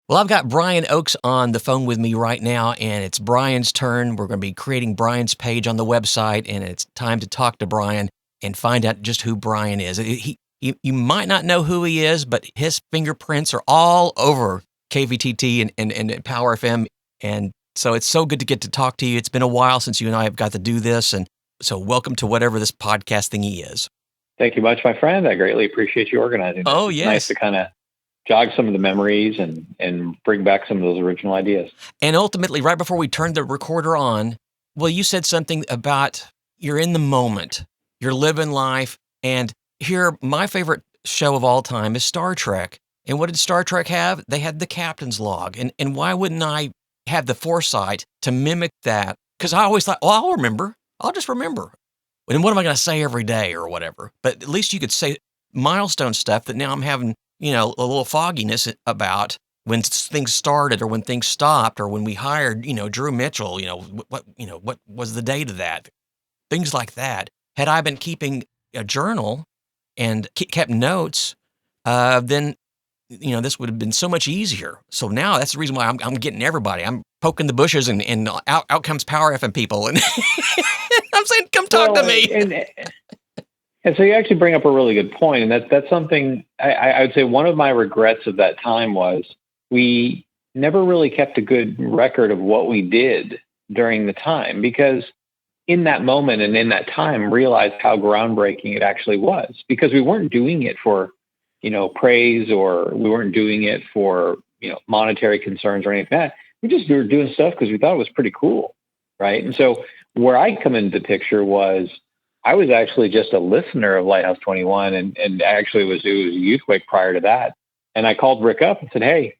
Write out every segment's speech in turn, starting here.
Well, I've got Brian Oakes on the phone with me right now, and it's Brian's turn. We're going to be creating Brian's page on the website, and it's time to talk to Brian and find out just who Brian is. You might not know who he is, but his fingerprints are all over KVTT and Power FM. And so it's so good to get to talk to you. It's been a while since you and I have got to do this. And so welcome to whatever this podcast thingy is. Thank you much, my friend. I greatly appreciate you organizing this. Oh, it's yes. Nice to kind of jog some of the memories and bring back some of those original ideas. And ultimately, right before we turned the recorder on, well, you said something about you're in the moment, you're living life. And here, my favorite show of all time is Star Trek. And what did Star Trek have? They had the captain's log. And why wouldn't I have the foresight to mimic that? Because I always thought, I'll remember. I'll just remember. And what am I going to say every day or whatever? But at least you could say milestone stuff that now I'm having, a little fogginess about when things started or when things stopped or when we hired, Drew Mitchell, what was the date of that? Things like that. Had I been keeping a journal and kept notes, then, this would have been so much easier. So now that's the reason why I'm getting everybody. I'm poking the bushes and out comes Power FM people. And I'm saying, come talk to me. And so you actually bring up a really good point, and that's something I would say one of my regrets of that time was we never really kept a good record of what we did during the time, because in that moment and in that time realized how groundbreaking it actually was, because we weren't doing it for, praise, or we weren't doing it for, monetary concerns or anything like that. We were doing stuff because we thought it was pretty cool, right? And so where I come into the picture was I was actually just a listener of Lighthouse 21, and actually it was Youthquake prior to that. And I called Rick up and said, "Hey,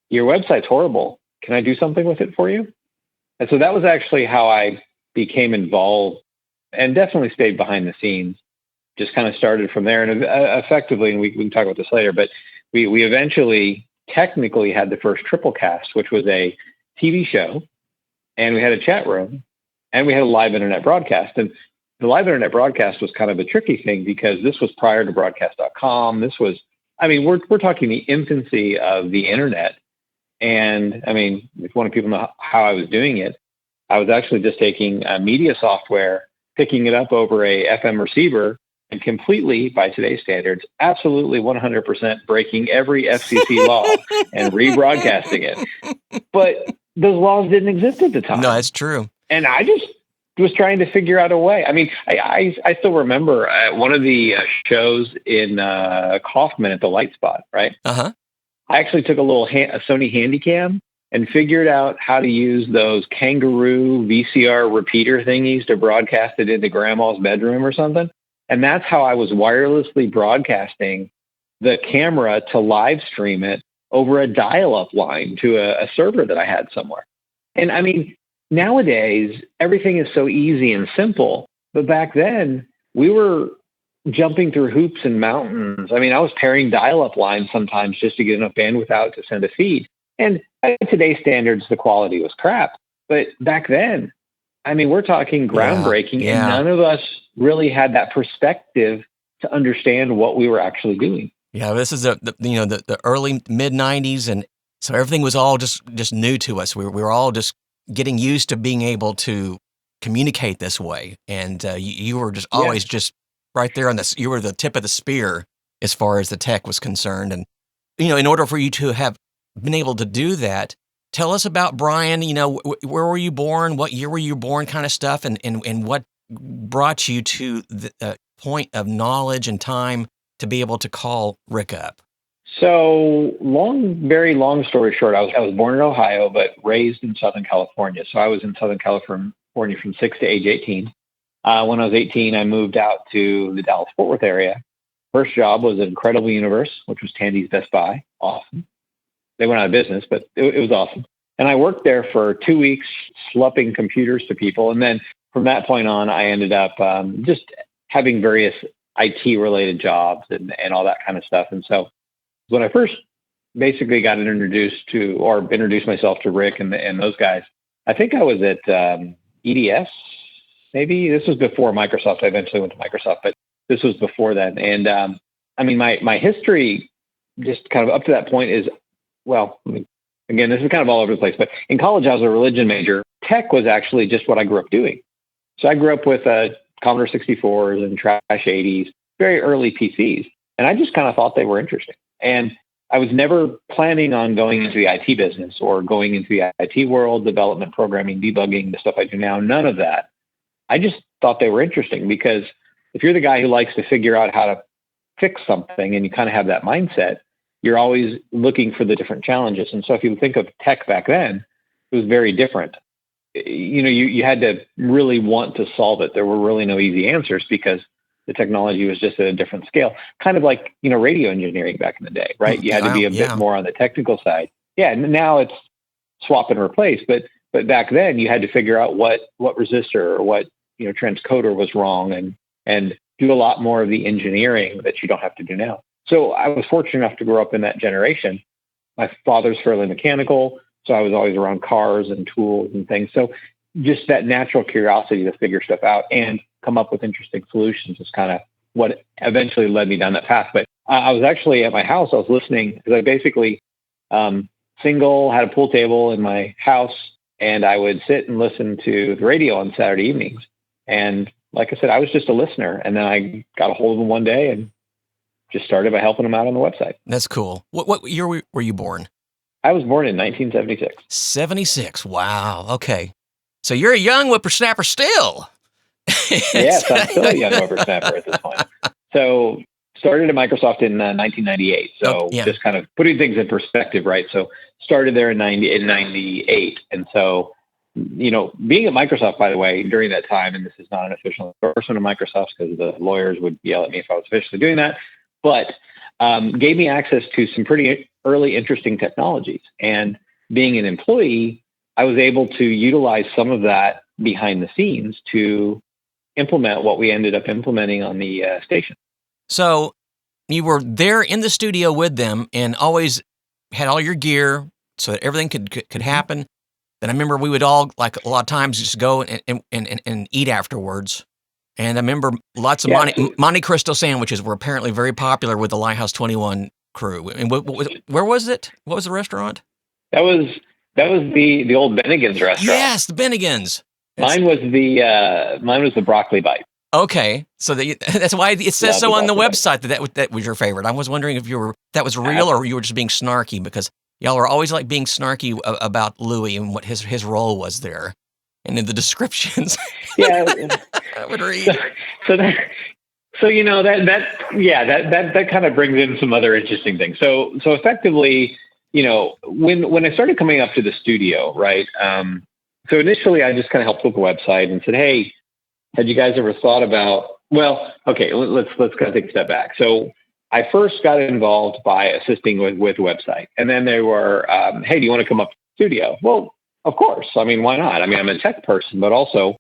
your website's horrible. Can I do something with it for you?" And so that was actually how I became involved, and definitely stayed behind the scenes. Just kind of started from there, and effectively, and we can talk about this later, but we eventually technically had the first Triple Cast, which was a TV show, and we had a chat room, and we had a live internet broadcast. And the live internet broadcast was kind of a tricky thing because this was prior to broadcast.com. This was, we're talking the infancy of the internet. And if you want people to know how I was doing it, I was actually just taking media software, picking it up over a FM receiver, and completely, by today's standards, absolutely 100% breaking every FCC law and rebroadcasting it. But those laws didn't exist at the time. No, that's true. And I just was trying to figure out a way. I still remember one of the shows in Kaufman at the Light Spot, right? Uh-huh. I actually took a Sony Handycam and figured out how to use those kangaroo VCR repeater thingies to broadcast it into grandma's bedroom or something. And that's how I was wirelessly broadcasting the camera to live stream it over a dial-up line to a server that I had somewhere. And nowadays, everything is so easy and simple. But back then, we were jumping through hoops and mountains. I was pairing dial-up lines sometimes just to get enough bandwidth out to send a feed. And by today's standards, the quality was crap. But back then, we're talking groundbreaking, yeah. And none of us really had that perspective to understand what we were actually doing. Yeah, this is the early mid-90s, and so everything was all just new to us. We were all just getting used to being able to communicate this way, and you were just always just right there on this. You were the tip of the spear as far as the tech was concerned, and in order for you to have been able to do that, tell us about Brian. Where were you born? What year were you born? Kind of stuff, and what brought you to the point of knowledge and time to be able to call Rick up. So very long story short, I was born in Ohio, but raised in Southern California. So I was in Southern California from 6 to age 18. When I was 18, I moved out to the Dallas-Fort Worth area. First job was at Incredible Universe, which was Tandy's Best Buy. Awesome. They went out of business, but it was awesome. And I worked there for 2 weeks, slupping computers to people. And then from that point on, I ended up just having various IT-related jobs and all that kind of stuff. And so when I first basically got introduced myself to Rick and those guys, I think I was at EDS, maybe. This was before Microsoft. I eventually went to Microsoft, but this was before then. And my history just kind of up to that point is, well, let me again, this is kind of all over the place, but in college, I was a religion major. Tech was actually just what I grew up doing. So I grew up with Commodore 64s and trash 80s, very early PCs. And I just kind of thought they were interesting. And I was never planning on going into the IT business or going into the IT world, development, programming, debugging, the stuff I do now, none of that. I just thought they were interesting because if you're the guy who likes to figure out how to fix something and you kind of have that mindset, you're always looking for the different challenges. And so if you think of tech back then, it was very different. You had to really want to solve it. There were really no easy answers because the technology was just at a different scale, kind of like, radio engineering back in the day, right? You had to be a bit more on the technical side. Yeah. And now it's swap and replace, but back then you had to figure out what resistor or what, transcoder was wrong and do a lot more of the engineering that you don't have to do now. So I was fortunate enough to grow up in that generation. My father's fairly mechanical, so I was always around cars and tools and things. So just that natural curiosity to figure stuff out and come up with interesting solutions is kind of what eventually led me down that path. But I was actually at my house, I was listening because I basically single, had a pool table in my house, and I would sit and listen to the radio on Saturday evenings. And like I said, I was just a listener. And then I got a hold of them one day and just started by helping them out on the website. That's cool. What year were you born? I was born in 1976. 76. Wow. Okay. So you're a young whippersnapper still. Yes, I'm still a young whippersnapper at this point. So started at Microsoft in 1998. So just kind of putting things in perspective, right? So started there in 98. And so, being at Microsoft, by the way, during that time, and this is not an official endorsement of Microsoft because the lawyers would yell at me if I was officially doing that, but gave me access to some pretty early interesting technologies. And being an employee, I was able to utilize some of that behind the scenes to implement what we ended up implementing on the station. So you were there in the studio with them and always had all your gear so that everything could happen. Then I remember we would all, like a lot of times, just go and eat afterwards. And I remember lots of Monte Cristo sandwiches were apparently very popular with the Lighthouse 21 crew. And where was it? What was the restaurant? That was the old Bennigan's restaurant. Yes, the Bennigan's. Mine was the broccoli bite. Okay, so that's why it says so on the website that was your favorite. I was wondering if that was real or you were just being snarky because y'all are always like being snarky about Louis and what his role was there, and in the descriptions. Yeah, I would read. So that kind of brings in some other interesting things. So effectively, when I started coming up to the studio, right? So initially, I just kind of helped with the website and said, "Hey, had you guys ever thought about?" Well, okay, let's kind of take a step back. So I first got involved by assisting with the website, and then they were, "Hey, do you want to come up to the studio?" Well, of course. I mean, why not? I mean, I'm a tech person, but also,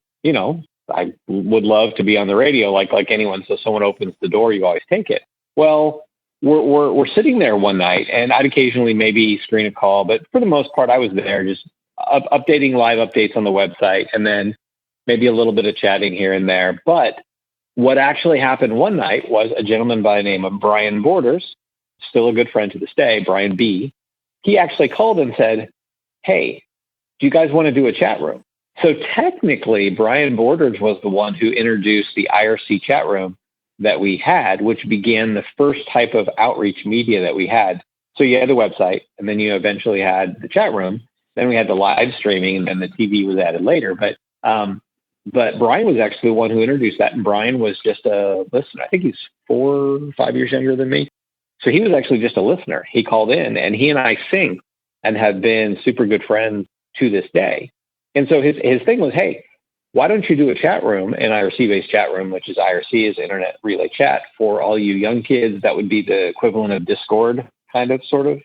I would love to be on the radio like anyone. So someone opens the door, you always take it. Well, we're sitting there one night, and I'd occasionally maybe screen a call, but for the most part, I was there just updating live updates on the website, and then maybe a little bit of chatting here and there. But what actually happened one night was a gentleman by the name of Brian Borders, still a good friend to this day, Brian B. He actually called and said, "Hey, do you guys want to do a chat room?" So technically, Brian Borders was the one who introduced the IRC chat room that we had, which began the first type of outreach media that we had. So you had the website, and then you eventually had the chat room. Then we had the live streaming, and then the TV was added later. But Brian was actually the one who introduced that, and Brian was just a listener. I think he's 4 or 5 years younger than me. So he was actually just a listener. He called in, and he and I synced and have been super good friends to this day. And so his thing was, "Hey, why don't you do a chat room, an IRC-based chat room," which is IRC is Internet Relay Chat, for all you young kids. That would be the equivalent of Discord, sort of,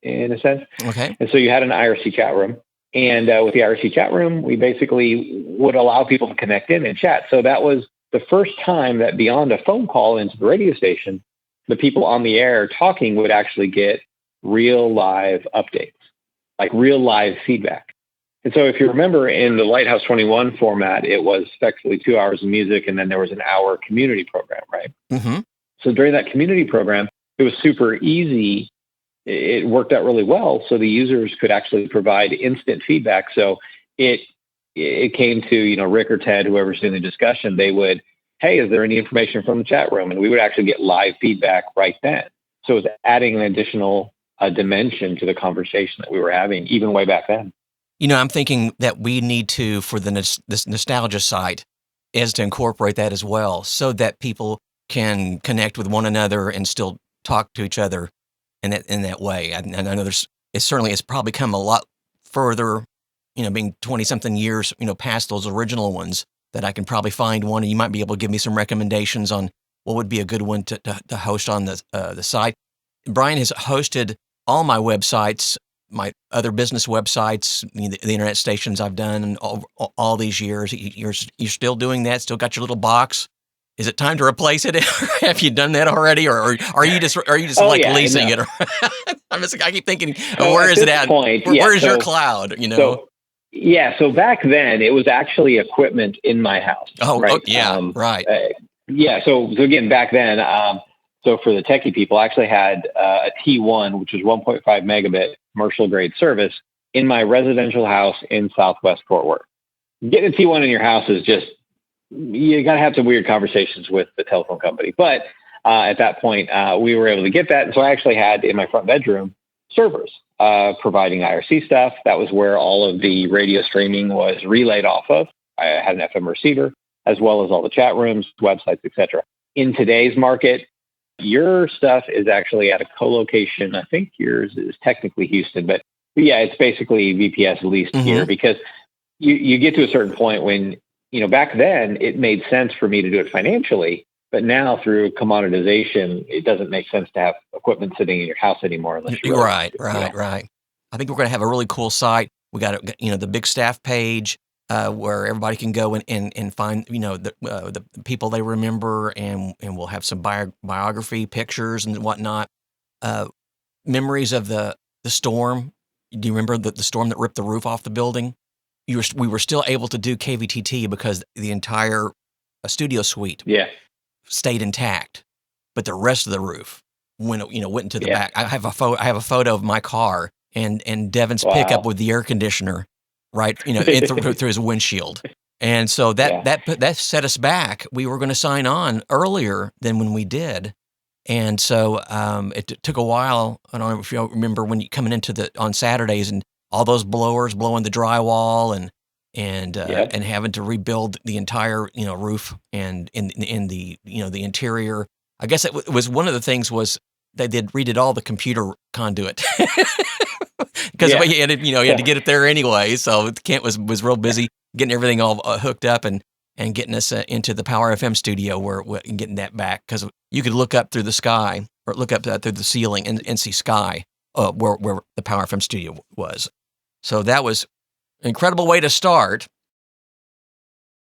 in a sense. Okay. And so you had an IRC chat room. And with the IRC chat room, we basically would allow people to connect in and chat. So that was the first time that beyond a phone call into the radio station, the people on the air talking would actually get real live updates, like real live feedback. And so if you remember in the Lighthouse 21 format, it was effectively 2 hours of music, and then there was an hour community program, right? Mm-hmm. So during that community program, it was super easy it worked out really well. So the users could actually provide instant feedback. So it came to, Rick or Ted, whoever's doing the discussion, they would, hey, is there any information from the chat room? And we would actually get live feedback right then. So it was adding an additional dimension to the conversation that we were having, even way back then. I'm thinking that we need to, for this nostalgia site, is to incorporate that as well, so that people can connect with one another and still talk to each other in that way. And I know it's probably come a lot further, being 20-something years, past those original ones, that I can probably find one, and you might be able to give me some recommendations on what would be a good one to host on the site. Brian has hosted all my websites, my other business websites, the internet stations I've done all these years. You're still doing that? Still got your little box? Is it time to replace it? Have you done that already, or are you just leasing it? I keep thinking, where is it at? Where's your cloud? So back then it was actually equipment in my house. Right? Right. So again, back then, so for the techie people, I actually had a T1, which was 1.5 megabit commercial grade service in my residential house in Southwest Fort Worth. Getting a T1 in your house is just, you got to have some weird conversations with the telephone company. But at that point, we were able to get that. And so I actually had in my front bedroom servers providing IRC stuff. That was where all of the radio streaming was relayed off of. I had an FM receiver, as well as all the chat rooms, websites, etc. In today's market, your stuff is actually at a co-location. I think yours is technically Houston, but yeah, it's basically VPS leased here, because you get to a certain point when, back then it made sense for me to do it financially, but now through commoditization, it doesn't make sense to have equipment sitting in your house anymore unless you're right. I think we're going to have a really cool site. We got the big staff page where everybody can go and find the people they remember, and we'll have some biography pictures and whatnot. Memories of the storm. Do you remember the storm that ripped the roof off the building? We were still able to do KVTT because the entire studio suite stayed intact, but the rest of the roof went into the back. I have a photo of my car and Devin's pickup with the air conditioner, right, through his windshield. And so that set us back. We were going to sign on earlier than when we did. And so it took a while. I don't know if you remember when you coming into on Saturdays and all those blowers blowing the drywall and having to rebuild the entire roof and in the the interior. I guess it was one of the things was they redid all the computer conduit because you had to get it there anyway. So Kent was real busy getting everything all hooked up and getting us into the Power FM studio and getting that back, because you could look up through the sky or look up through the ceiling and see sky where the Power FM studio was. So that was an incredible way to start.